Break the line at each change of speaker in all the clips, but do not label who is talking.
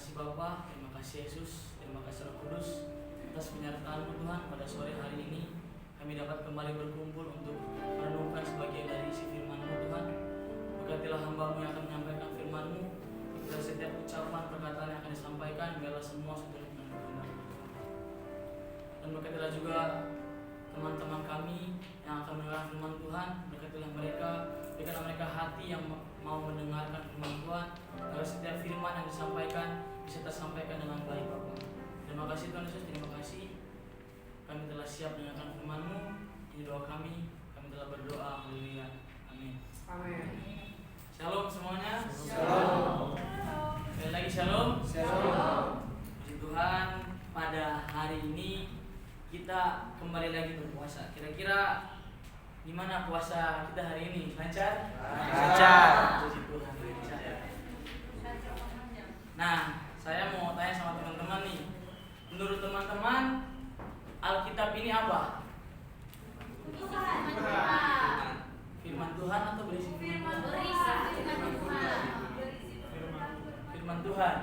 kasih Bapa, terima kasih Yesus, terima kasih Roh Kudus atas penyertaan-Mu Tuhan. Pada sore hari ini kami dapat kembali berkumpul untuk merenungkan sebagian dari isi firman-Mu Tuhan. Berkatilah hamba-Mu yang akan menyampaikan firman-Mu, dan setiap ucapan perkataan yang akan disampaikan biarlah semua seturut dengan kehendak-Mu. Dan berkatilah juga teman-teman kami yang akan mendengar firman Tuhan. Berkatilah mereka, berikanlah mereka hati yang mau mendengarkan firman Tuhan, agar setiap firman yang disampaikan bisa tersampaikan dengan baik Bapak. Terima kasih Tuhan Yesus, terima kasih kami telah siap mendengarkan firman-Mu. Ini doa kami telah berdoa, haleluya, amin.
Amin.
Shalom semuanya.
Shalom.
Sekali lagi shalom.
Shalom.
Puji Tuhan, pada hari ini kita kembali lagi berpuasa. Kira-kira gimana puasa kita hari ini? Lancar?
Lancar.
Puji Tuhan, lancar. Nah, saya mau tanya sama teman-teman nih. Menurut teman-teman, Alkitab ini apa? Firman Tuhan atau berisi firman Tuhan? Firman Tuhan.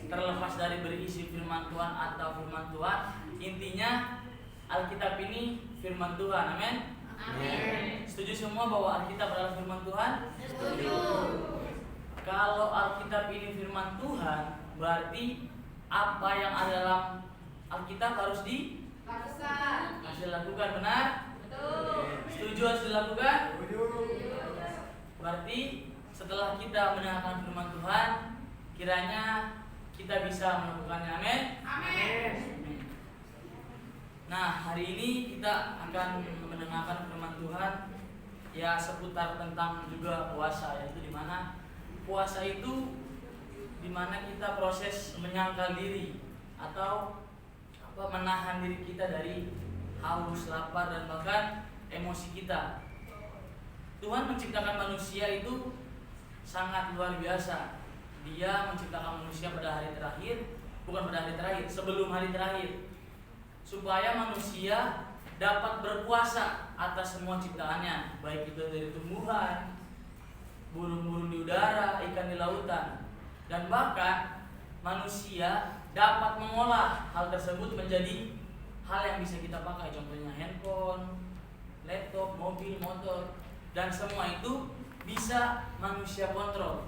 Terlepas dari berisi firman Tuhan atau firman Tuhan, intinya Alkitab ini firman Tuhan. Amin.
Amin.
Setuju semua bahwa Alkitab adalah firman Tuhan?
Setuju.
Kalau Alkitab ini firman Tuhan, berarti apa yang ada dalam Alkitab harus dilakukan, benar? Setuju harus dilakukan? Berarti setelah kita mendengarkan firman Tuhan, kiranya kita bisa melakukannya. Amin.
Amin.
Nah, hari ini kita akan mendengarkan firman Tuhan ya seputar tentang juga puasa, yaitu di mana puasa itu di mana kita proses menyangkal diri atau menahan diri kita dari haus, lapar, dan bahkan emosi kita. Tuhan menciptakan manusia itu sangat luar biasa. Dia menciptakan manusia pada hari terakhir, bukan pada hari terakhir, sebelum hari terakhir, supaya manusia dapat berkuasa atas semua ciptaannya, baik itu dari tumbuhan, burung-burung di udara, ikan di lautan, dan bahkan manusia dapat mengolah hal tersebut menjadi hal yang bisa kita pakai, contohnya handphone, laptop, mobil, motor, dan semua itu bisa manusia kontrol.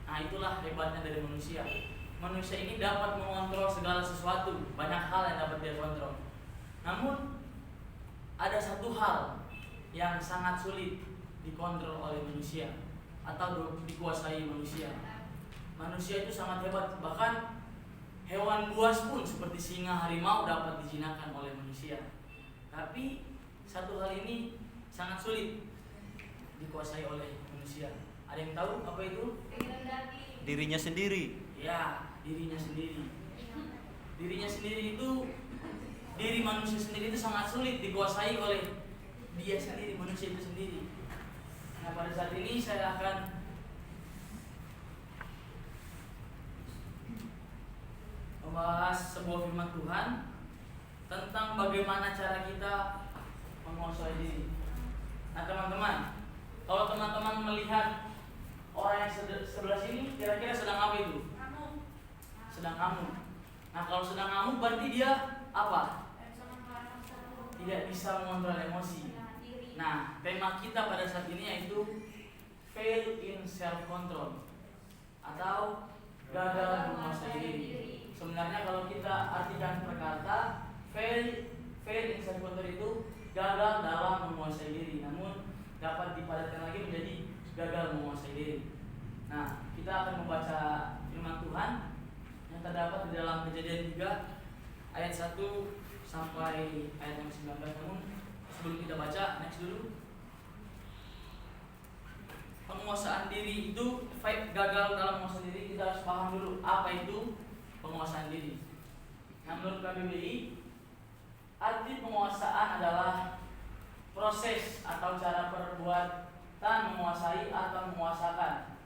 Nah, itulah hebatnya dari manusia. Manusia ini dapat mengontrol segala sesuatu, banyak hal yang dapat dia kontrol. Namun ada satu hal yang sangat sulit dikontrol oleh manusia atau dikuasai manusia. Manusia itu sangat hebat, bahkan hewan buas pun seperti singa, harimau dapat dijinakan oleh manusia. Tapi satu hal ini sangat sulit dikuasai oleh manusia. Ada yang tahu apa itu?
Dirinya sendiri.
Ya, dirinya sendiri. Dirinya sendiri itu, diri manusia sendiri itu sangat sulit dikuasai oleh dia sendiri, manusia itu sendiri. Nah, pada saat ini saya akan membahas sebuah firman Tuhan tentang bagaimana cara kita menguasai diri. Nah, teman-teman, kalau teman-teman melihat orang yang sebelah sini, kira-kira sedang apa itu? Sedang ngamuk. Nah, kalau sedang ngamuk berarti dia apa? Tidak bisa mengontrol emosi. Nah, tema kita pada saat ini yaitu fail in self control atau gagal menguasai diri. Sebenarnya kalau kita artikan perkata fail in self control itu gagal dalam menguasai diri, namun dapat dipadatkan lagi menjadi gagal menguasai diri. Nah, kita akan membaca firman Tuhan yang terdapat di dalam Kejadian 3 ayat 1 sampai ayat yang 19. Namun sebelum kita baca, next dulu. Penguasaan diri itu gagal dalam menguasai diri, kita harus paham dulu apa itu penguasaan diri. Nah, menurut KBBI, arti penguasaan adalah proses atau cara perbuatan menguasai atau menguasakan.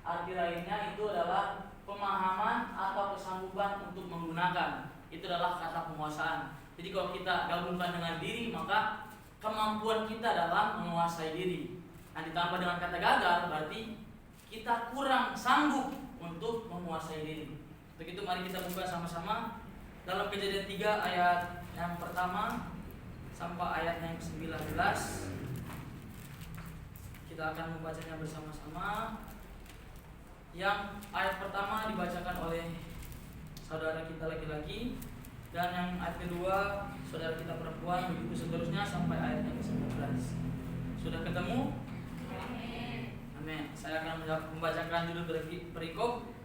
Arti lainnya itu adalah pemahaman atau kesanggupan untuk menggunakan. Itu adalah kata penguasaan. Jadi kalau kita gabungkan dengan diri, maka kemampuan kita dalam menguasai diri. Nah, ditambah dengan kata gagal, berarti kita kurang sanggup untuk menguasai diri. Untuk itu mari kita buka sama-sama dalam Kejadian 3 ayat yang pertama sampai ayat yang ke-19. Kita akan membacanya bersama-sama. Yang ayat pertama dibacakan oleh saudara kita laki-laki, dan yang ayat kedua saudara kita perempuan, begitu seterusnya sampai ayat yang ke-19. Sudah ketemu? Amin. Saya akan membacakan judul perikop.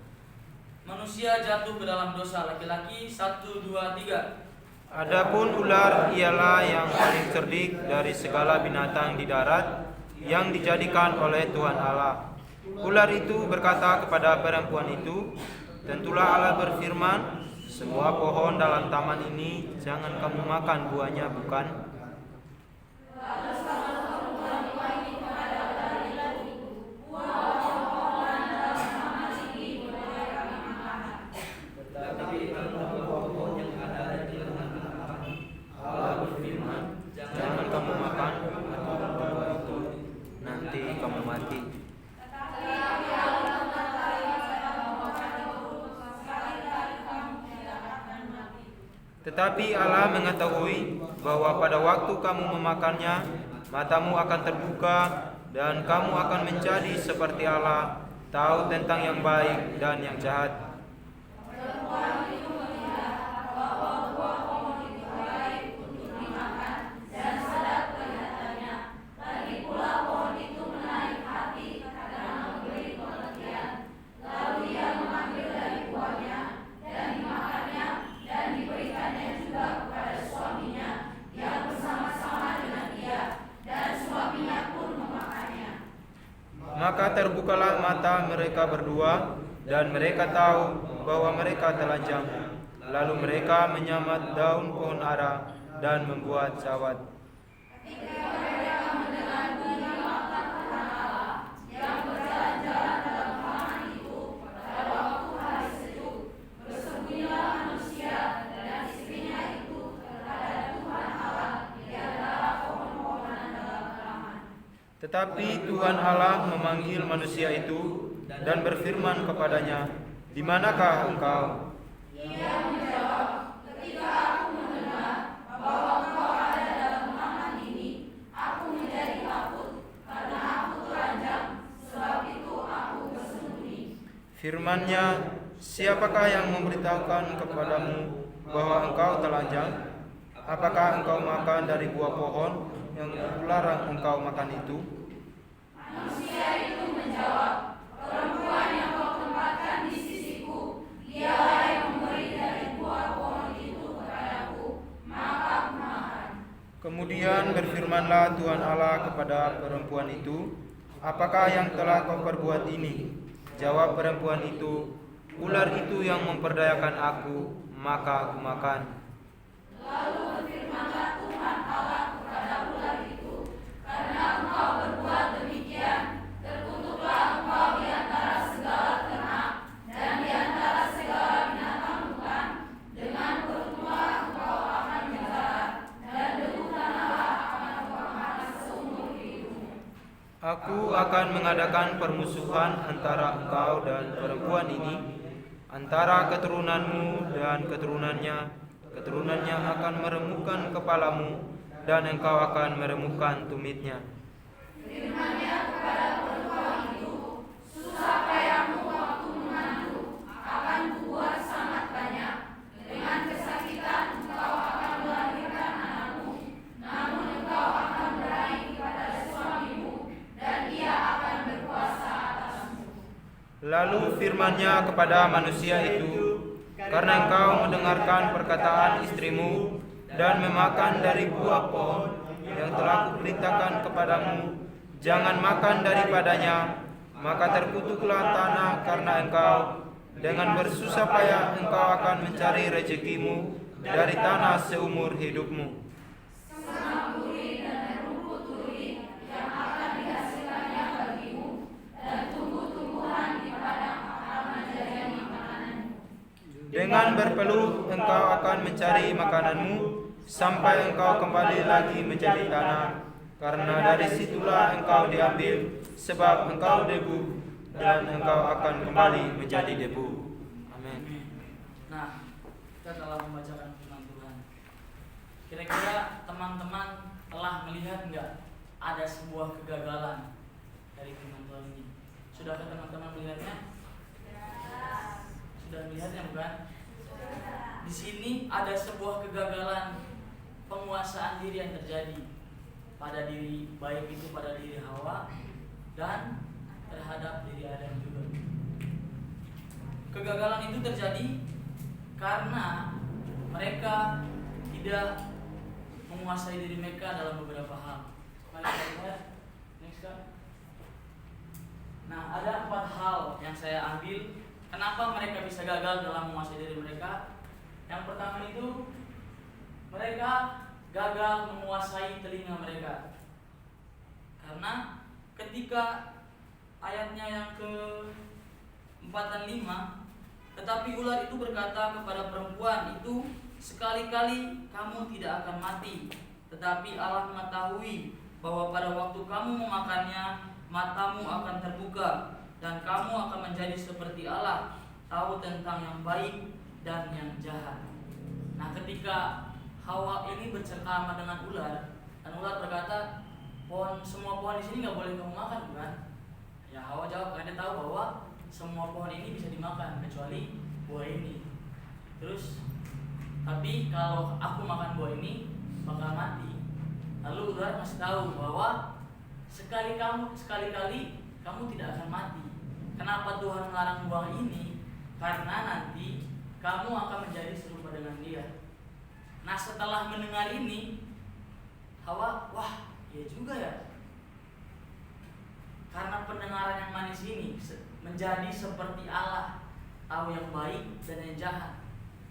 Manusia jatuh ke dalam dosa, laki-laki. 1, 2, 3.
Adapun ular ialah yang paling cerdik dari segala binatang di darat yang dijadikan oleh Tuhan Allah. Ular itu berkata kepada perempuan itu, tentulah Allah berfirman, semua pohon dalam taman ini jangan kamu makan buahnya, bukan? Jangan kamu makan atau buah itu, nanti kamu mati. Tetapi Allah mengetahui bahwa pada waktu kamu memakannya, matamu akan terbuka dan kamu akan menjadi seperti Allah, tahu tentang yang baik dan yang jahat. Maka terbukalah mata mereka berdua, dan mereka tahu bahwa mereka telanjang. Lalu mereka menyamat daun pohon ara dan membuat jawat. Tetapi Tuhan Allah memanggil manusia itu dan berfirman kepadanya, di manakah engkau?
Ia menjawab, ketika aku mendengar bahwa engkau ada dalam taman ini, aku menjadi takut karena aku telanjang, sebab itu aku bersembunyi.
Firman-Nya, siapakah yang memberitahukan kepadamu bahwa engkau telanjang? Apakah engkau makan dari buah pohon yang kularang engkau makan itu?
Manusia itu menjawab, perempuan yang kau tempatkan di sisiku, dialah yang memberi dari buah pohon itu kepadaku, maka aku makan.
Kemudian berfirmanlah Tuhan Allah kepada perempuan itu, apakah yang telah kau perbuat ini? Jawab perempuan itu, ular itu yang memperdayakan aku, maka aku makan.
Lalu berfirmanlah Tuhan Allah kepada ular itu, karena engkau berbuat demikian, terkutuklah engkau di antara segala ternak dan di antara segala binatang hutan. Dengan perutlah engkau akan menjalar, dan debu tanahlah akan engkau makan seumur hidupmu.
Aku akan mengadakan permusuhan antara engkau dan perempuan ini, antara keturunanmu dan keturunannya. Keturunannya akan meremukkan kepalamu, dan engkau akan meremukkan tumitnya.
Firman-Nya kepada perempuan itu, susah payahmu waktu mengandung akan kubuat sangat banyak. Dengan kesakitan engkau akan melahirkan anakmu, namun engkau akan berani kepada suamimu, dan ia akan berkuasa atasmu.
Lalu firman-Nya kepada manusia itu, karena engkau mendengarkan perkataan istrimu dan memakan dari buah pohon yang telah kuperintahkan kepadamu, jangan makan daripadanya, maka terkutuklah tanah karena engkau. Dengan bersusah payah engkau akan mencari rezekimu dari tanah seumur hidupmu.
Semak duri dan rumput duri yang akan dihasilkannya bagimu, dan tumbuh-tumbuhan di padang akan menjadi makananmu.
Dengan berpeluh engkau akan mencari makananmu, sampai engkau kembali lagi menjadi tanah, karena dari situlah engkau diambil, sebab engkau debu, dan engkau akan kembali menjadi debu. Amin.
Nah, kita telah membacakan firman Tuhan. Kira-kira teman-teman telah melihat nggak ada sebuah kegagalan dari firman Tuhan ini? Sudahkah teman-teman melihatnya? Sudah melihatnya bukan? Di sini ada sebuah kegagalan penguasaan diri yang terjadi pada diri, baik itu pada diri Hawa dan terhadap diri Adam juga. Kegagalan itu terjadi karena mereka tidak menguasai diri mereka dalam beberapa hal. Mari kita lihat next kan. Nah, ada 4 hal yang saya ambil kenapa mereka bisa gagal dalam menguasai diri mereka. Yang pertama itu mereka gagal menguasai telinga mereka. Karena ketika ayatnya yang ke-4 dan 5, tetapi ular itu berkata kepada perempuan itu, sekali-kali kamu tidak akan mati, tetapi Allah mengetahui bahwa pada waktu kamu memakannya, matamu akan terbuka dan kamu akan menjadi seperti Allah, tahu tentang yang baik dan yang jahat. Nah, ketika Hawa ini bercengkrama dengan ular, dan ular berkata, semua pohon di sini nggak boleh kamu makan, bukan? Ya, Hawa jawab, karena dia tahu bahwa semua pohon ini bisa dimakan kecuali buah ini. Terus, tapi kalau aku makan buah ini bakal mati. Lalu ular masih tahu bahwa sekali-kali kamu tidak akan mati. Kenapa Tuhan melarang buah ini? Karena nanti kamu akan menjadi serupa dengan Dia. Nah, setelah mendengar ini, Hawa, wah, iya juga ya. Karena pendengaran yang manis ini menjadi seperti Allah, tahu yang baik dan yang jahat.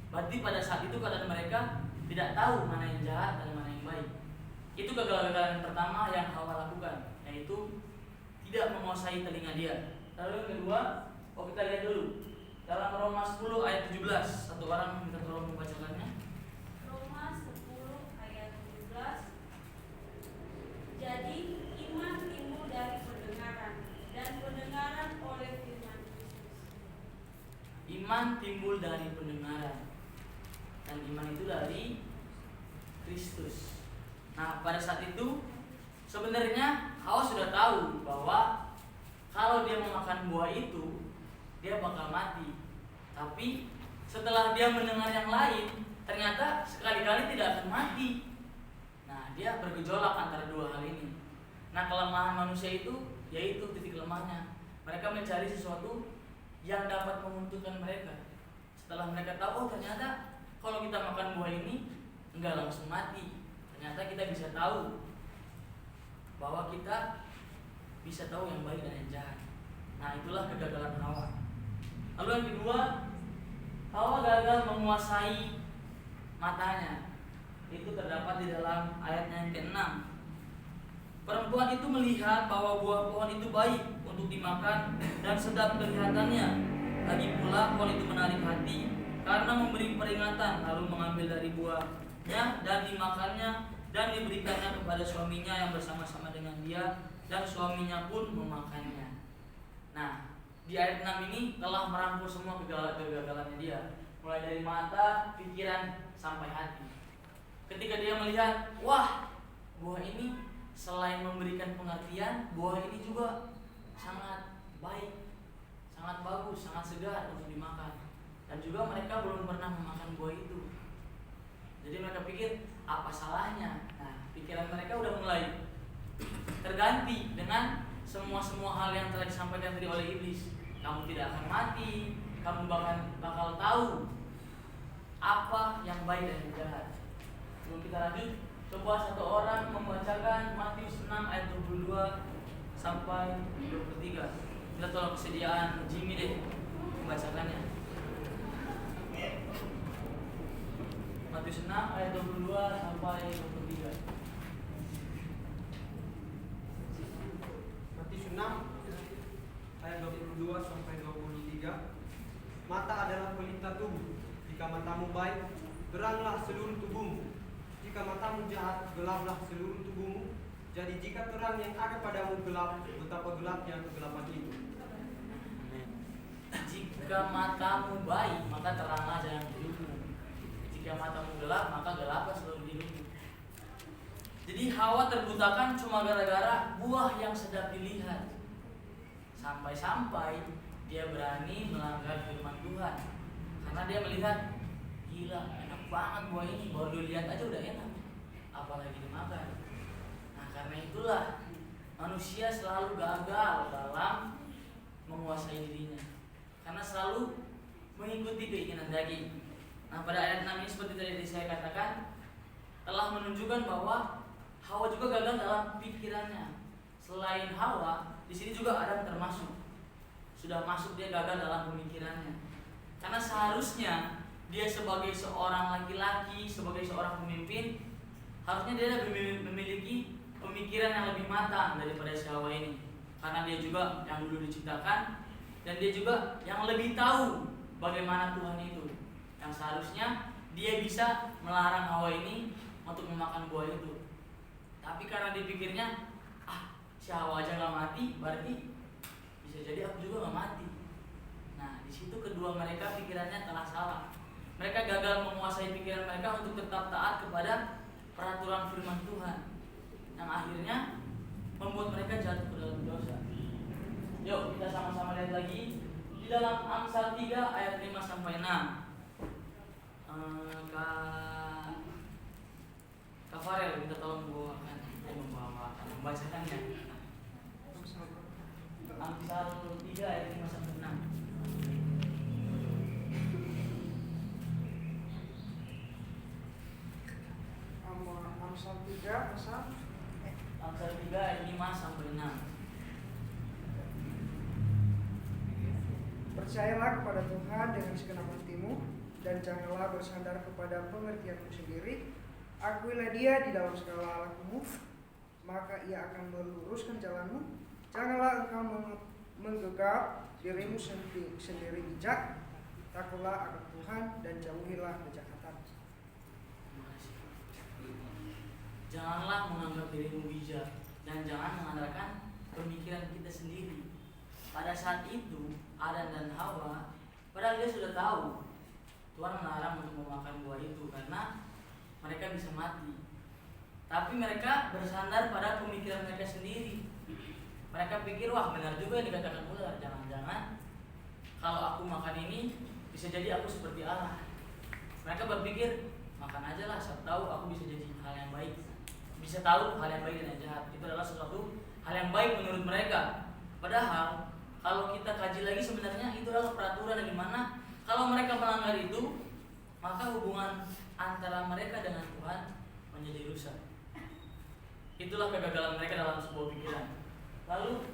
Berarti pada saat itu keadaan mereka tidak tahu mana yang jahat dan mana yang baik. Itu kegagalan pertama yang Hawa lakukan, yaitu tidak menguasai telinga dia. Lalu yang kedua, kita lihat dulu dalam Roma 10 ayat 17. Satu orang minta tolong membacakannya.
Roma 10 ayat 17. Jadi iman timbul dari pendengaran, dan pendengaran oleh firman Kristus.
Iman timbul dari pendengaran, dan iman itu dari Kristus. Nah, pada saat itu sebenarnya Hawa sudah tahu bahwa kalau dia memakan buah itu dia bakal mati. Tapi setelah dia mendengar yang lain, ternyata sekali-kali tidak akan mati. Nah, dia bergejolak antara dua hal ini. Nah, kelemahan manusia itu yaitu titik lemahnya. Mereka mencari sesuatu yang dapat menguntungkan mereka. Setelah mereka tahu, ternyata kalau kita makan buah ini enggak langsung mati. Ternyata kita bisa tahu bahwa kita bisa tahu yang baik dan yang jahat. Nah, itulah kegagalan Hawa. Lalu yang kedua, Hawa gagal menguasai matanya. Itu terdapat di dalam ayatnya yang ke-6. Perempuan itu melihat bahwa buah pohon itu baik untuk dimakan dan sedap kelihatannya. Lagi pula pohon itu menarik hati karena memberi peringatan, lalu mengambil dari buahnya dan dimakannya dan diberikannya kepada suaminya yang bersama-sama dengan dia, dan suaminya pun memakannya. Nah, di ayat 6 ini telah merangkul semua kegagalannya dia, mulai dari mata, pikiran, sampai hati. Ketika dia melihat, wah, buah ini selain memberikan pengertian, buah ini juga sangat baik, sangat bagus, sangat segar untuk dimakan. Dan juga mereka belum pernah memakan buah itu. Jadi mereka pikir, apa salahnya? Nah, pikiran mereka udah mulai terganti dengan semua hal yang telah disampaikan tadi oleh iblis. Kamu tidak akan mati, kamu bakal tahu apa yang baik dan yang jahat. Sebelum kita lanjut, coba satu orang membacakan Matius 6 ayat 22 sampai 23. Kita tolong kesediaan Jimmy deh membacakannya. Matius 6 ayat 22 sampai 23.
Matius 6 ayat 22 sampai 23. Mata adalah pelita tubuh. Jika matamu baik, teranglah seluruh tubuhmu. Jika matamu jahat, gelaplah seluruh tubuhmu. Jadi jika terang yang ada padamu gelap, betapa gelapnya kegelapan itu.
jika matamu baik maka teranglah dalam hidupmu, jika matamu gelap maka gelaplah seluruh hidupmu. Jadi Hawa terbutakan cuma gara-gara buah yang sedap dilihat. Sampai-sampai dia berani melanggar firman Tuhan karena dia melihat, gila enak banget buah ini, baru dilihat aja udah enak, apalagi dimakan. Nah karena itulah manusia selalu gagal dalam menguasai dirinya karena selalu mengikuti keinginan daging. Nah pada ayat 6 ini seperti tadi saya katakan telah menunjukkan bahwa Hawa juga gagal dalam pikirannya. Selain Hawa, di sini juga Adam termasuk. Sudah masuk dia gagal dalam pemikirannya. Karena seharusnya dia sebagai seorang laki-laki, sebagai seorang pemimpin, harusnya dia memiliki pemikiran yang lebih matang daripada si Hawa ini. Karena dia juga yang dulu diciptakan dan dia juga yang lebih tahu bagaimana Tuhan itu. Yang seharusnya dia bisa melarang Hawa ini untuk memakan buah itu. Tapi karena dipikirnya, si Hawa aja gak mati, berarti bisa jadi aku juga gak mati. Nah di situ kedua mereka pikirannya telah salah. Mereka gagal menguasai pikiran mereka untuk tetap taat kepada peraturan firman Tuhan, yang akhirnya membuat mereka jatuh ke dalam dosa. Yuk kita sama-sama lihat lagi di dalam Amsal 3 ayat 5-6. Kak Farel kita tolong membacakannya. Amsal 3 ayat 5-6.
Amsal 3 pasal
Amsal 3 ayat 5-6.
Percayalah kepada Tuhan dengan segenap hatimu dan janganlah bersandar kepada pengertianmu sendiri. Akuilah Dia di dalam segala lakumu, maka Ia akan meluruskan jalanmu. Janganlah engkau menggegap dirimu sendiri bijak. Takutlah akan Tuhan dan jauhilah kejahatan.
Janganlah menganggap dirimu bijak dan jangan mengandalkan pemikiran kita sendiri. Pada saat itu Adam dan Hawa, padahal dia sudah tahu Tuhan melarang untuk memakan buah itu karena mereka bisa mati. Tapi mereka bersandar pada pemikiran mereka sendiri. Mereka pikir, wah benar juga yang dikatakan ular. Jangan-jangan kalau aku makan ini bisa jadi aku seperti Allah. Mereka berpikir, makan aja lah, siapa tahu aku bisa jadi hal yang baik. Bisa tahu hal yang baik dan yang jahat. Itu adalah sesuatu hal yang baik menurut mereka. Padahal kalau kita kaji lagi sebenarnya itu adalah peraturan yang dimana kalau mereka melanggar itu, maka hubungan antara mereka dengan Tuhan menjadi rusak. Itulah kegagalan mereka dalam sebuah pikiran. Lalu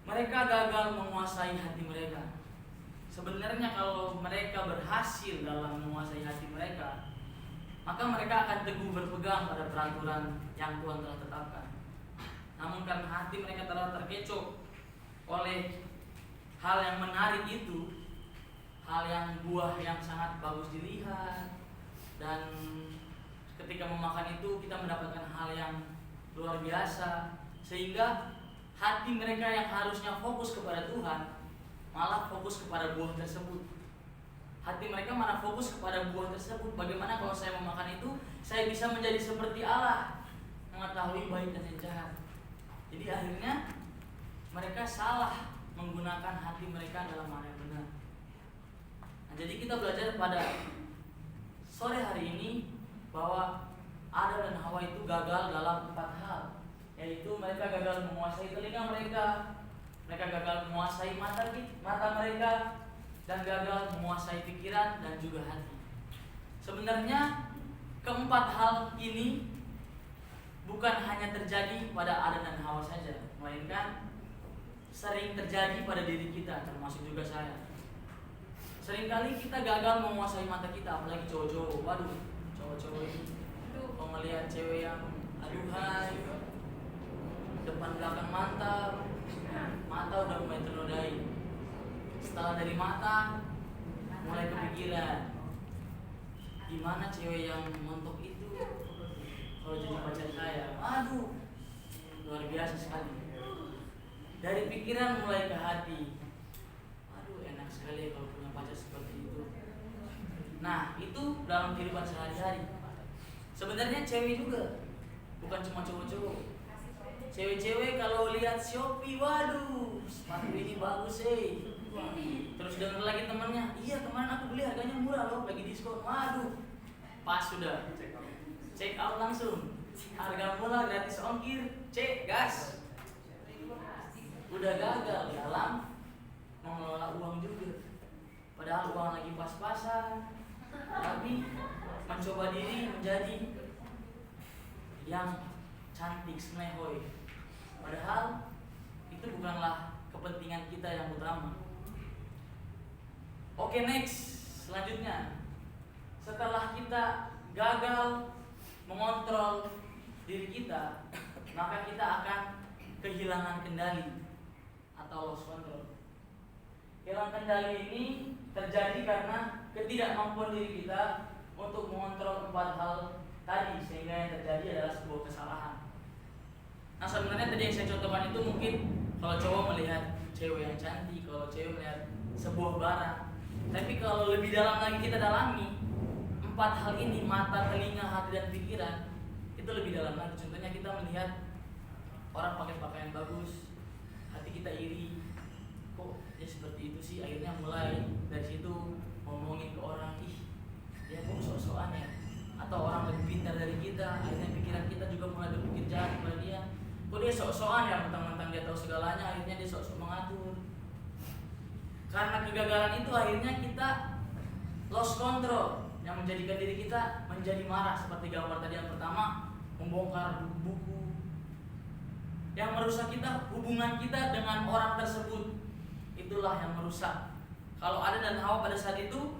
mereka gagal menguasai hati mereka. Sebenarnya kalau mereka berhasil dalam menguasai hati mereka, maka mereka akan teguh berpegang pada peraturan yang Tuhan telah tetapkan. Namun karena hati mereka telah terkecoh oleh hal yang menarik itu, hal yang buah yang sangat bagus dilihat, dan ketika memakan itu kita mendapatkan hal yang luar biasa, sehingga hati mereka yang harusnya fokus kepada Tuhan malah fokus kepada buah tersebut. Hati mereka malah fokus kepada buah tersebut. Bagaimana kalau saya memakan itu, saya bisa menjadi seperti Allah, mengetahui baik dan yang jahat. Jadi akhirnya mereka salah menggunakan hati mereka dalam hal yang benar. Nah, jadi kita belajar pada sore hari ini bahwa Adam dan Hawa itu gagal dalam 4 hal, yaitu mereka gagal menguasai telinga mereka gagal menguasai mata mereka, dan gagal menguasai pikiran dan juga hati. Sebenarnya keempat hal ini bukan hanya terjadi pada Adam dan Hawa saja, melainkan sering terjadi pada diri kita, termasuk juga saya. Seringkali kita gagal menguasai mata kita, apalagi cowok-cowok. Waduh, cowok-cowok ini kalau melihat cewek yang aduhai, depan belakang mata udah mulai ternodai. Setelah dari mata mulai kepikiran, gimana cewek yang montok itu kalau jadi pacar saya. Aduh, luar biasa sekali. Dari pikiran mulai ke hati. Aduh, enak enak sekali kalau punya pacar seperti itu. Nah, itu dalam kehidupan sehari-hari. Sebenarnya cewek juga, bukan cuma cowok-cowok. Cewek-cewek kalau lihat Shopee, waduh, sepatu ini bagus Terus denger lagi temannya, iya kemarin aku beli harganya murah loh, lagi diskon. Waduh, pas sudah check out langsung, harga murah gratis ongkir, cek gas. Udah gagal dalam mengelola uang juga. Padahal uang lagi pas-pasan, tapi mencoba diri menjadi yang cantik smehoy. Padahal itu bukanlah kepentingan kita yang utama. Oke, next. Selanjutnya, setelah kita gagal mengontrol diri kita, maka kita akan kehilangan kendali atau lost control. Kehilangan kendali ini terjadi karena ketidakmampuan diri kita untuk mengontrol 4 hal tadi, sehingga yang terjadi adalah sebuah kesalahan. Nah, sebenarnya tadi yang saya contohkan itu mungkin kalau cowok melihat cewek yang cantik, kalau cewek melihat sebuah barang. Tapi kalau lebih dalam lagi kita dalami 4 hal ini, mata, telinga, hati, dan pikiran, itu lebih dalam lagi. Contohnya kita melihat orang pakai pakaian bagus, hati kita iri, kok dia seperti itu sih. Akhirnya mulai dari situ ngomongin ke orang, ih dia kok sok-sokan ya. Atau orang lebih pintar dari kita, akhirnya pikiran kita juga mulai berpikir jahat kepada dia. Kok dia sok-sokan ya, mentang-mentang dia tahu segalanya, akhirnya dia sok-sok mengatur. Karena kegagalan itu akhirnya kita lost control, yang menjadikan diri kita menjadi marah. Seperti gambar tadi yang pertama, membongkar buku. Yang merusak kita, hubungan kita dengan orang tersebut, itulah yang merusak. Kalau Adam dan Hawa pada saat itu,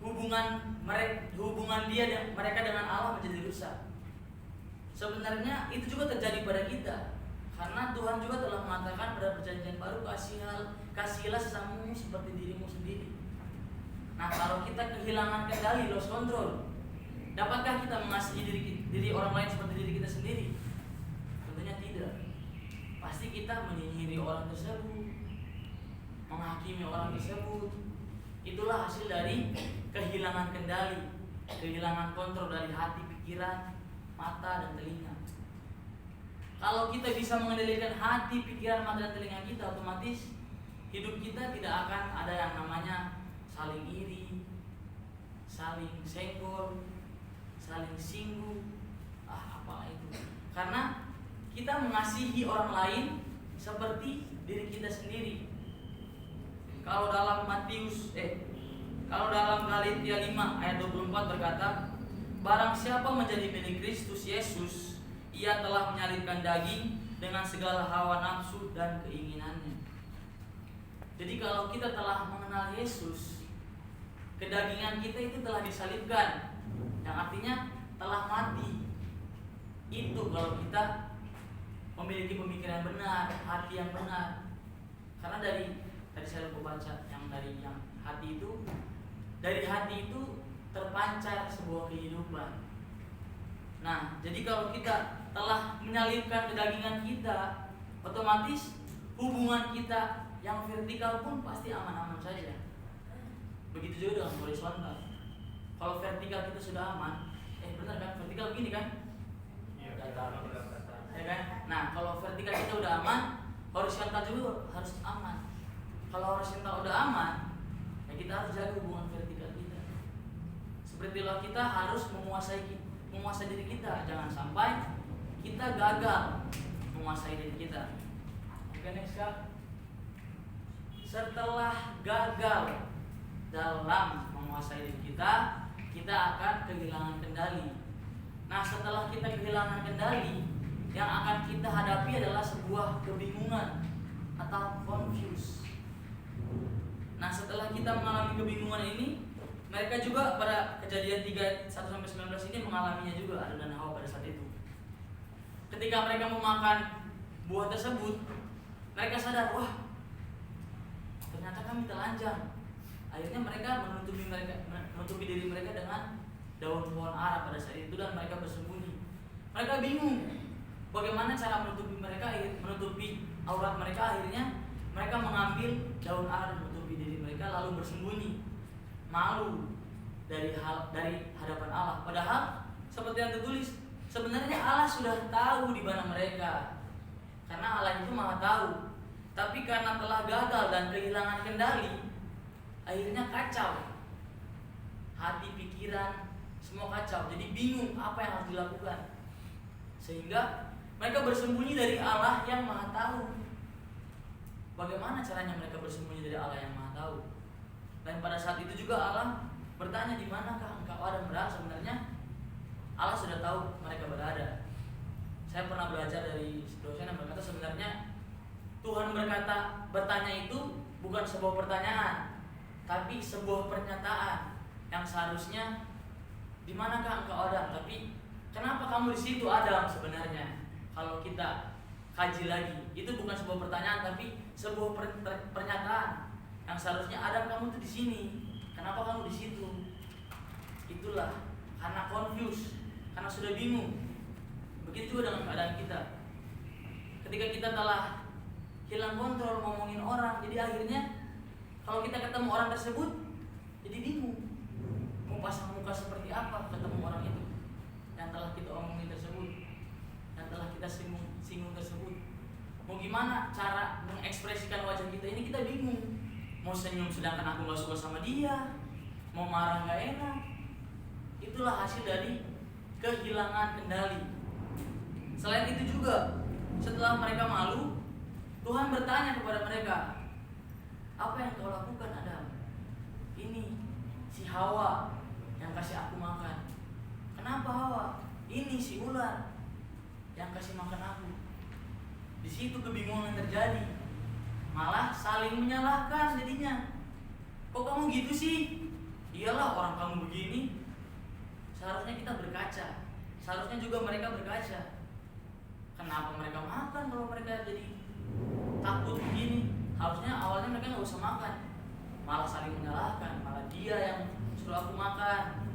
hubungan mereka dengan Allah menjadi rusak. Sebenarnya itu juga terjadi pada kita, karena Tuhan juga telah mengatakan pada perjanjian baru, kasihilah sesamu seperti dirimu sendiri. Nah, kalau kita kehilangan kendali, lost control, dapatkah kita mengasihi diri orang lain seperti diri kita sendiri? Tentunya tidak. Pasti kita menyinyiri orang tersebut, menghakimi orang tersebut. Itulah hasil dari kehilangan kendali, kehilangan kontrol dari hati, pikiran, mata, dan telinga. Kalau kita bisa mengendalikan hati, pikiran, mata, dan telinga kita, otomatis hidup kita tidak akan ada yang namanya saling iri, saling senggol, saling singgung, apalah itu. Karena kita mengasihi orang lain seperti diri kita sendiri. Kalau dalam Galatia 5 ayat 24 berkata, barang siapa menjadi milik Kristus Yesus, ia telah menyalibkan daging dengan segala hawa nafsu dan keinginannya. Jadi kalau kita telah mengenal Yesus, kedagingan kita itu telah disalibkan, yang artinya telah mati. Itu kalau kita memiliki pemikiran benar, hati yang benar. Karena tadi saya lupa baca yang dari hati itu terpancar sebuah kehidupan. Nah, jadi kalau kita telah menyalibkan kedagingan kita, otomatis hubungan kita yang vertikal pun pasti aman-aman saja. Begitu juga dengan horizontal. Kalau vertikal kita sudah aman, benar kan? Vertikal begini kan? Ya kan? Nah, kalau vertikal kita udah aman, horizontal juga harus aman. Kalau horizontal udah aman, ya kita harus jaga hubungan vertikal kita. Sepertilah kita harus menguasai diri kita, jangan sampai kita gagal menguasai diri kita. Oke, next Kak. Setelah gagal dalam menguasai diri kita akan kehilangan kendali. Nah, setelah kita kehilangan kendali, yang akan kita hadapi adalah sebuah kebingungan atau confuse. Nah, setelah kita mengalami kebingungan ini, mereka juga pada kejadian 3:1-19 ini mengalaminya juga, Adam dan Hawa pada saat itu. Ketika mereka memakan buah tersebut, mereka sadar, wah, ternyata kami telanjang. Akhirnya mereka menutupi diri mereka dengan daun pohon ara pada saat itu, dan mereka bersembunyi. Mereka bingung bagaimana cara menutupi aurat mereka. Akhirnya mereka mengambil daun ara dan menutupi diri mereka mereka lalu bersembunyi, malu dari hadapan Allah. Padahal seperti yang tertulis, sebenarnya Allah sudah tahu di mana mereka. Karena Allah itu Maha tahu. Tapi karena telah gagal dan kehilangan kendali, akhirnya kacau. Hati, pikiran, semua kacau. Jadi bingung apa yang harus dilakukan. Sehingga mereka bersembunyi dari Allah yang Maha tahu. Bagaimana caranya mereka bersembunyi dari Allah yang Maha tahu? Dan pada saat itu juga Allah bertanya, di manakah engkau Adam berada? Sebenarnya Allah sudah tahu mereka berada. Saya pernah belajar dari dosen yang berkata sebenarnya Tuhan bertanya itu bukan sebuah pertanyaan, tapi sebuah pernyataan yang seharusnya di manakah engkau Adam? Tapi kenapa kamu di situ Adam? Sebenarnya kalau kita kaji lagi, itu bukan sebuah pertanyaan tapi sebuah pernyataan yang seharusnya Adam, kamu tuh di sini. Kenapa kamu di situ? Itulah karena confused, karena sudah bingung. Begitu juga dengan keadaan kita. Ketika kita telah hilang kontrol ngomongin orang, jadi akhirnya kalau kita ketemu orang tersebut jadi bingung. Mau pasang muka seperti apa ketemu orang itu yang telah kita omongin tersebut, yang telah kita singgung tersebut. Mau gimana cara mengekspresikan wajah kita ini, kita bingung. Mau senyum sedangkan aku gak suka sama dia, mau marah gak enak. Itulah hasil dari kehilangan kendali. Selain itu juga, setelah mereka malu, Tuhan bertanya kepada mereka, apa yang kau lakukan Adam? Ini si Hawa yang kasih aku makan. Kenapa Hawa? Ini si ular yang kasih makan aku. Di situ kebingungan terjadi, malah saling menyalahkan jadinya. Kok kamu gitu sih? Iyalah orang kamu begini. Seharusnya kita berkaca, seharusnya juga mereka berkaca. Kenapa mereka makan kalau mereka jadi takut begini? Harusnya awalnya mereka nggak usah makan, malah saling menyalahkan. Malah dia yang suruh aku makan,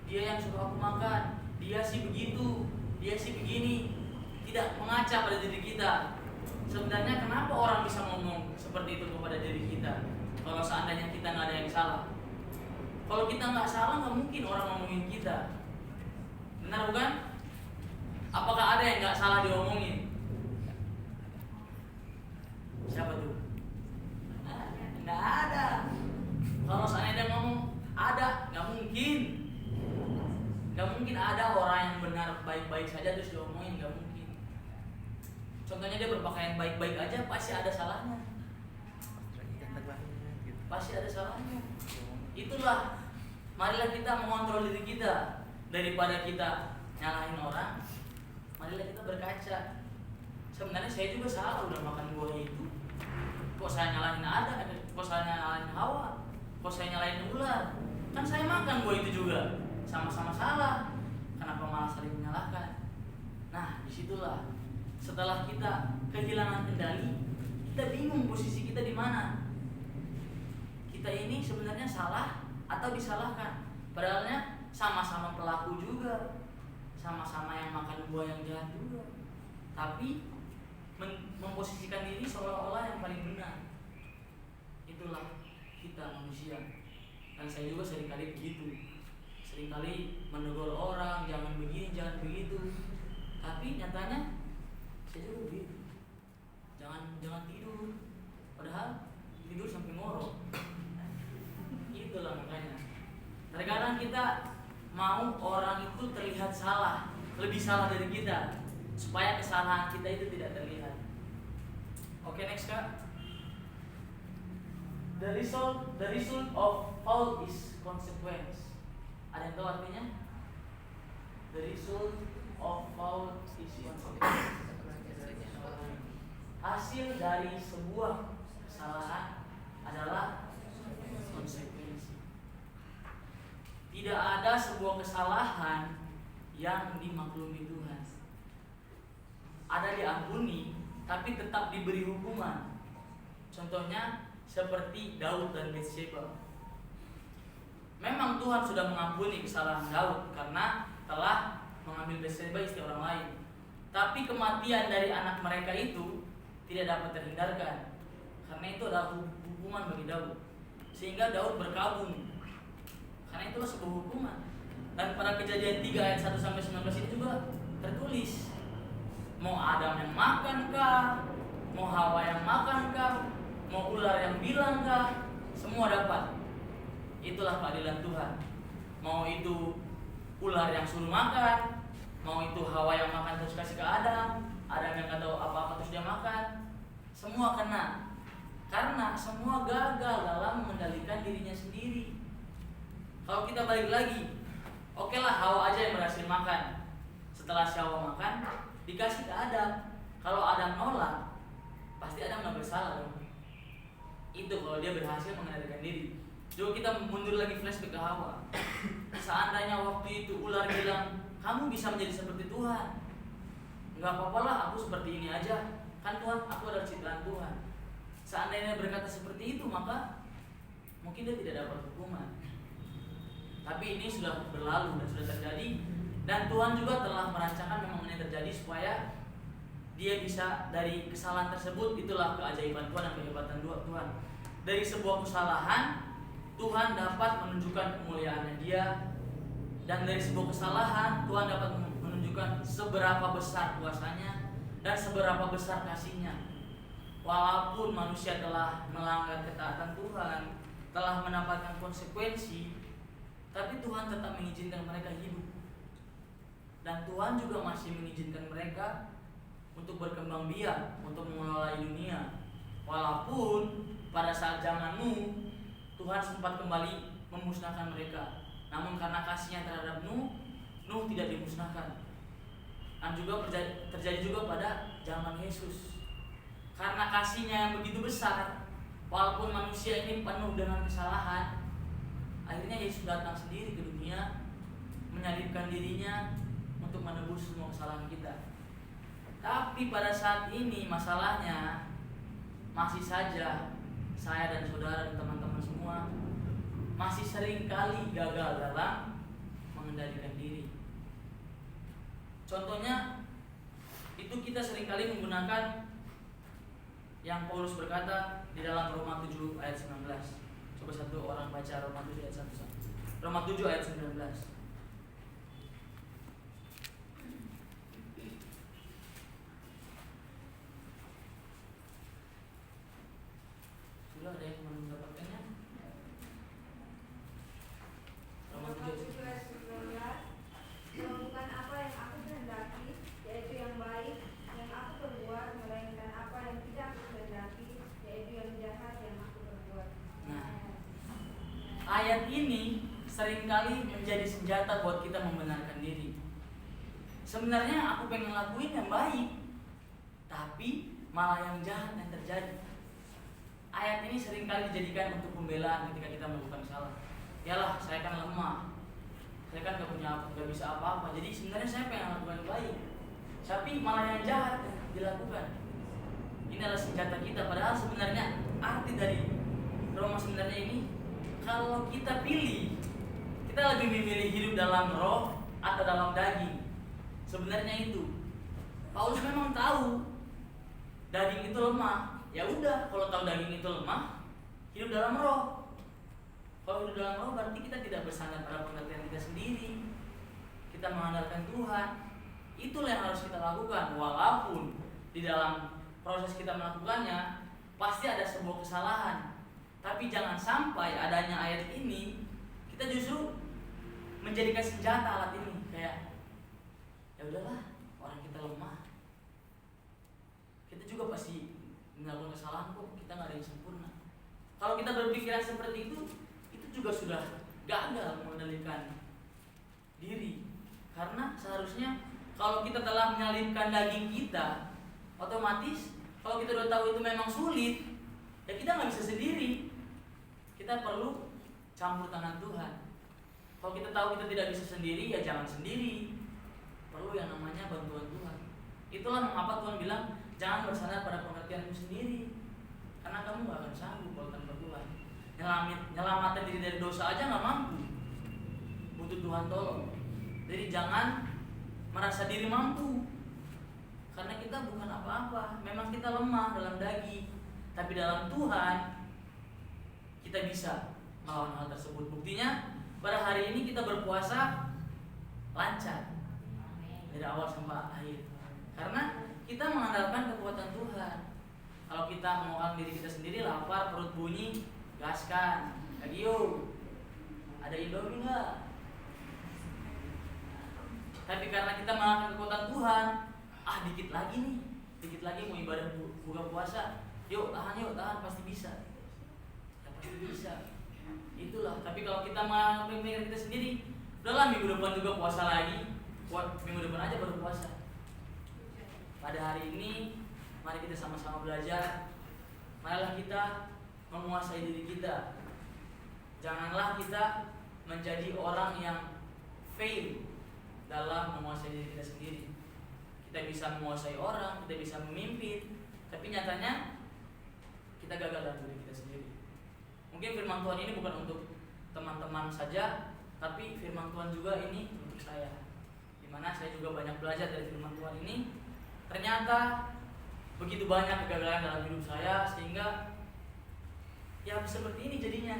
dia yang suruh aku makan, dia sih begitu, dia sih begini. Tidak mengaca pada diri kita. Sebenarnya kenapa orang bisa ngomong seperti itu kepada diri kita? Kalau seandainya kita nggak ada yang salah. Kalau kita nggak salah, nggak mungkin orang ngomongin kita. Benar bukan? Apakah ada yang nggak salah diomongin? Siapa tuh? Nggak ada. Kalau seandainya dia ngomong ada, nggak mungkin. Nggak mungkin ada orang yang benar baik-baik saja terus diomongin, nggak mungkin. Contohnya dia berpakaian baik-baik aja pasti ada salahnya. Pasti ada salahnya. Itulah, marilah kita mengontrol diri kita daripada kita nyalahin orang. Marilah kita berkaca. Sebenarnya saya juga salah udah makan buah itu. Kok saya nyalahin ada? Kok saya nyalahin Hawa? Kok saya nyalahin ular? Kan saya makan buah itu juga. Sama-sama salah. Kenapa malah saling menyalahkan? Nah, disitulah setelah kita kehilangan kendali, kita bingung posisi kita di mana. Kita ini sebenarnya salah atau disalahkan? Padahalnya sama-sama pelaku juga, sama-sama yang makan buah yang jahat juga. Tapi memposisikan diri seolah-olah yang paling benar. Itulah kita manusia. Dan saya juga seringkali begitu. Seringkali menegur orang, jangan begini, jangan begitu. Tapi nyatanya saya juga begitu. Jangan tidur. Padahal tidur sampai ngorok. Itulah makanya. Terkadang kita mau orang itu terlihat salah, lebih salah dari kita, supaya kesalahan kita itu tidak terlihat. Oke, next Kak. The result of fault is consequence. Ada yang tahu artinya? The result of fault is consequence. Hasil dari sebuah kesalahan adalah konsekuensi. Tidak ada sebuah kesalahan yang dimaklumi Tuhan. Ada diampuni, tapi tetap diberi hukuman. Contohnya seperti Daud dan Bathsheba. Memang Tuhan sudah mengampuni kesalahan Daud karena telah mengambil Bathsheba istri orang lain. Tapi kematian dari anak mereka itu tidak dapat terhindarkan, karena itu adalah hukuman bagi Daud. sehingga Daud berkabung. Karena itulah sebuah hukuman. Dan pada Kejadian 3 ayat 1-19 ini juga tertulis, mau Adam yang makan kah, mau Hawa yang makan kah, mau ular yang bilang kah, semua dapat. Itulah keadilan Tuhan. Mau itu ular yang suruh makan, mau itu Hawa yang makan terus kasih ke Adam yang nggak tahu apa-apa terus dia makan, semua kena. Karena semua gagal dalam mengendalikan dirinya sendiri. Kalau kita balik lagi, oke lah Hawa aja yang berhasil makan. Setelah si Hawa makan, dikasih ke Adam. Kalau Adam nolak, pasti Adam nggak bersalah dong. Itu kalau dia berhasil mengendalikan diri. Coba kita mundur lagi flashback ke Hawa. Seandainya waktu itu ular bilang, kamu bisa menjadi seperti Tuhan, nggak apa-apa lah, aku seperti ini aja. Kan Tuhan, aku adalah ciptaan Tuhan. Seandainya berkata seperti itu, maka mungkin dia tidak dapat hukuman. Tapi ini sudah berlalu dan sudah terjadi. Dan Tuhan juga telah merancangkan memang ini terjadi supaya dia bisa dari kesalahan tersebut. Itulah keajaiban Tuhan dan kehebatan Tuhan. Dari sebuah kesalahan, Tuhan dapat menunjukkan kemuliaannya Dia. Dan dari sebuah kesalahan, Tuhan dapat menunjukkan seberapa besar kuasanya dan seberapa besar kasih-Nya. Walaupun manusia telah melanggar ketaatan Tuhan, telah mendapatkan konsekuensi, tapi Tuhan tetap mengizinkan mereka hidup. Dan Tuhan juga masih mengizinkan mereka untuk berkembang biak, untuk mengelola dunia. Walaupun pada saat zaman Nuh, Tuhan sempat kembali memusnahkan mereka. Namun karena kasih-Nya terhadap Nuh tidak dimusnahkan. Dan juga terjadi juga pada zaman Yesus. Karena kasih-Nya yang begitu besar, walaupun manusia ini penuh dengan kesalahan, akhirnya Yesus datang sendiri ke dunia, menyalibkan dirinya untuk menebus semua kesalahan kita. Tapi pada saat ini masalahnya masih saja saya dan saudara dan teman-teman semua masih sering kali gagal dalam mengendalikan diri. Contohnya itu kita sering kali menggunakan yang Paulus berkata di dalam Roma 7 ayat 19. Coba satu orang baca Roma 7 ayat 1. Roma 7 ayat 19. Sudah ada yang mendapatkannya? Roma 7 ayat 19.
Bukan apa yang aku kehendaki, yaitu yang baik yang aku perbuat, melainkan apa yang tidak aku kehendaki, yaitu yang jahat yang aku perbuat.
Nah, ayat ini seringkali menjadi senjata buat kita membenarkan diri. Sebenarnya aku pengen lakuin yang baik, tapi malah yang jahat yang terjadi. Ayat ini seringkali dijadikan untuk pembelaan ketika kita melakukan salah. Yalah, saya kan lemah, saya kan gak bisa apa-apa. Jadi sebenarnya saya pengen lakukan yang baik, tapi malah yang jahat dilakukan. Ini adalah senjata kita. Padahal sebenarnya arti dari Roma sebenarnya ini, kalau kita pilih, kita lebih memilih hidup dalam roh atau dalam daging. Sebenarnya itu Paulus memang tahu daging itu lemah. Ya udah, kalau tahu daging itu lemah, hidup dalam roh. Kalau hidup dalam roh berarti kita tidak bersandar pada pengertian kita sendiri. Kita mengandalkan Tuhan. Itulah yang harus kita lakukan. Walaupun di dalam proses kita melakukannya pasti ada sebuah kesalahan. Tapi jangan sampai adanya ayat ini kita justru menjadikan senjata alat ini. Kayak ya udahlah, orang kita lemah, kita juga pasti melakukan kesalahan kok, kita nggak ada yang sempurna. Kalau kita berpikiran seperti itu juga sudah gagal mengendalikan diri. Karena seharusnya kalau kita telah menyalibkan daging kita, otomatis kalau kita udah tahu itu memang sulit, ya kita nggak bisa sendiri. Kita perlu campur tangan Tuhan. Kalau kita tahu kita tidak bisa sendiri, ya jangan sendiri. Perlu yang namanya bantuan Tuhan. Itulah mengapa Tuhan bilang jangan bersandar pada pengertianmu sendiri, karena kamu gak akan sanggup kalau tanpa Tuhan. Nyelamatin diri dari dosa aja gak mampu, butuh Tuhan tolong. Jadi jangan merasa diri mampu, karena kita bukan apa-apa. Memang kita lemah dalam daging, tapi dalam Tuhan kita bisa melawan hal tersebut. Buktinya pada hari ini kita berpuasa lancar dari awal sampai akhir, karena kita mengandalkan kekuatan Tuhan. Kalau kita mengandalkan diri kita sendiri, lapar, perut bunyi, gaskan, lagi yuk, ada Indomie nggak? Tapi karena kita mengandalkan kekuatan Tuhan, dikit lagi mau ibadah buka puasa, yuk tahan, pasti bisa. Ya pasti bisa. Itulah. Tapi kalau kita mengandalkan kita sendiri, udahlah minggu depan juga puasa lagi, minggu depan aja baru puasa. Pada hari ini, mari kita sama-sama belajar. Marilah kita menguasai diri kita. Janganlah kita menjadi orang yang fail dalam menguasai diri kita sendiri. Kita bisa menguasai orang, kita bisa memimpin, tapi nyatanya kita gagal dalam diri kita sendiri. Mungkin firman Tuhan ini bukan untuk teman-teman saja, tapi firman Tuhan juga ini untuk saya. Dimana saya juga banyak belajar dari firman Tuhan ini. Ternyata begitu banyak kegagalan dalam hidup saya, sehingga ya seperti ini jadinya.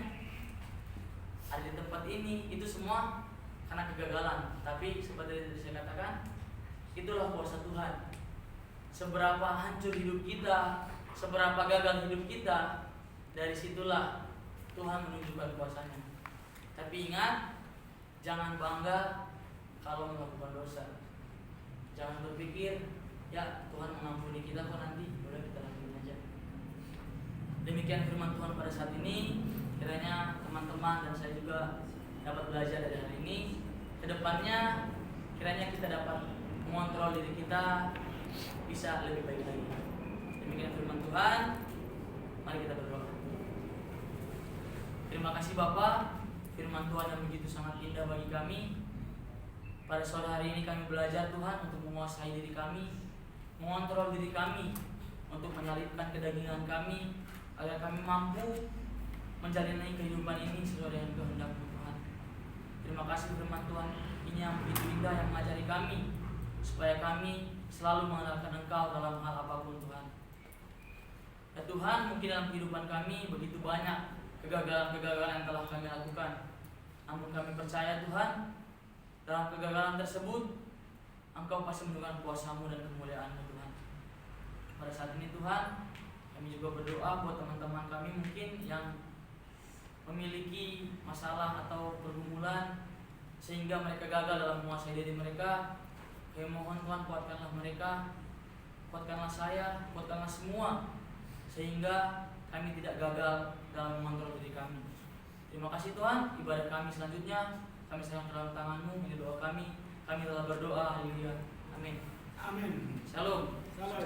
Ada di tempat ini, itu semua karena kegagalan. Tapi seperti yang saya katakan, itulah kuasa Tuhan. Seberapa hancur hidup kita, seberapa gagal hidup kita, dari situlah Tuhan menunjukkan kuasanya. Tapi ingat, jangan bangga kalau melakukan dosa. Jangan berpikir, ya Tuhan mengampuni kita kok nanti, boleh kita lakuin aja. Demikian firman Tuhan pada saat ini. Kiranya teman-teman dan saya juga dapat belajar dari hari ini. Kedepannya kiranya kita dapat mengontrol diri kita bisa lebih baik lagi. Demikian firman Tuhan. Mari kita berdoa. Terima kasih Bapak, firman Tuhan yang begitu sangat indah bagi kami. Pada sore hari ini kami belajar Tuhan untuk menguasai diri kami, mengontrol diri kami, untuk menyalipkan kedagingan kami, agar kami mampu menjalani kehidupan ini sesuai dengan kehendak Tuhan. Terima kasih firman Tuhan ini yang begitu indah yang mengajari kami, supaya kami selalu mengandalkan Engkau dalam hal apapun Tuhan. Ya Tuhan, mungkin dalam kehidupan kami begitu banyak kegagalan-kegagalan yang telah kami lakukan. Namun kami percaya Tuhan, dalam kegagalan tersebut Engkau pasti menunjukkan kuasa-Mu dan kemuliaan-Mu Tuhan. Pada saat ini Tuhan, kami juga berdoa buat teman-teman kami mungkin yang memiliki masalah atau pergumulan sehingga mereka gagal dalam menguasai diri mereka. Kami mohon Tuhan, kuatkanlah mereka, kuatkanlah saya, kuatkanlah semua, sehingga kami tidak gagal dalam mengontrol diri kami. Terima kasih Tuhan. Ibadah kami selanjutnya kami serahkan dalam tangan-Mu. Ini doa kami telah berdoa. Haleluya. Amin.
Amin.
Shalom.
Salam.